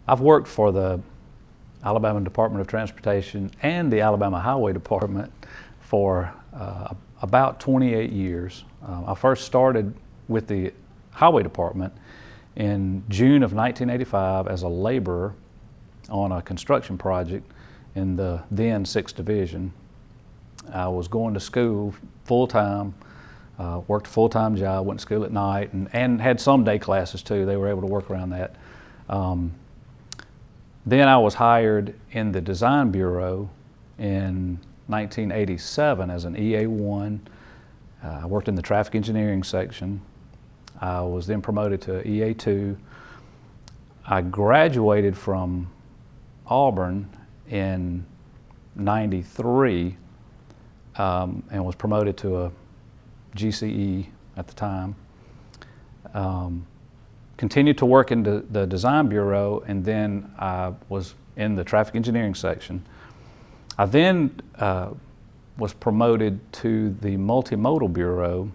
I've worked for the Alabama Department of Transportation and the Alabama Highway Department for about 28 years. I first started with the Highway Department in June of 1985 as a laborer on a construction project in the then 6th Division. I was going to school full-time, worked a full-time job, went to school at night, and had some day classes too. They were able to work around that. Then I was hired in the Design Bureau in 1987 as an EA1. I worked in the traffic engineering section. I was then promoted to EA2. I graduated from Auburn in '93 and was promoted to a GCE at the time. Continued to work in the Design Bureau, and then I was in the traffic engineering section. I then was promoted to the Multimodal Bureau,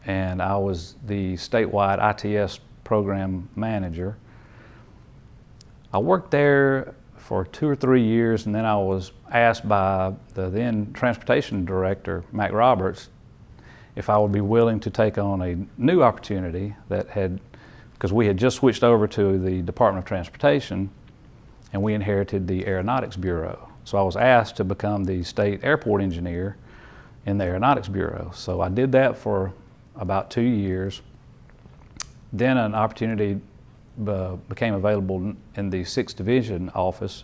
and I was the statewide ITS program manager. I worked there for 2 or 3 years, and then I was asked by the then transportation director, Mac Roberts, if I would be willing to take on a new opportunity that had, because we had just switched over to the Department of Transportation and we inherited the Aeronautics Bureau. So I was asked to become the state airport engineer in the Aeronautics Bureau. So I did that for about 2 years. Then an opportunity became available in the 6th Division office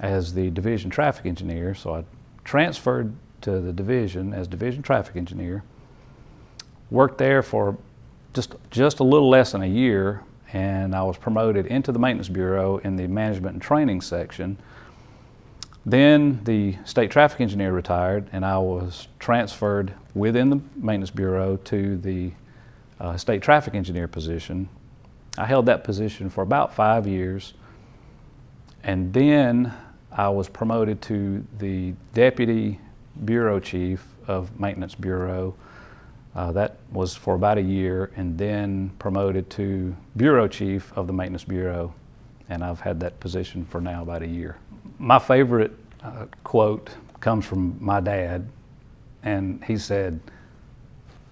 as the division traffic engineer. So I transferred to the division as division traffic engineer. Worked there for just a little less than a year, and I was promoted into the Maintenance Bureau in the Management and Training section. Then the state traffic engineer retired, and I was transferred within the Maintenance Bureau to the state traffic engineer position. I held that position for about 5 years, and then I was promoted to the Deputy Bureau Chief of Maintenance Bureau. That was for about a year, and then promoted to Bureau Chief of the Maintenance Bureau, and I've had that position for now about a year. My favorite quote comes from my dad, and he said,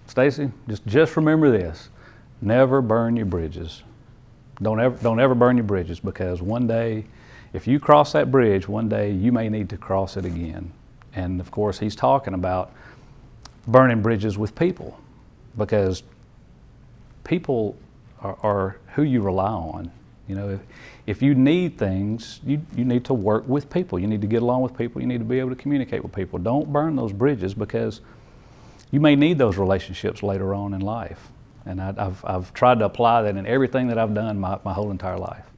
"Stacy, just remember this, never burn your bridges. Don't ever burn your bridges, because one day, if you cross that bridge, one day you may need to cross it again." And of course, he's talking about burning bridges with people, because people are who you rely on. You know, if you need things, you need to work with people. You need to get along with people. You need to be able to communicate with people. Don't burn those bridges, because you may need those relationships later on in life. And I've tried to apply that in everything that I've done my whole entire life.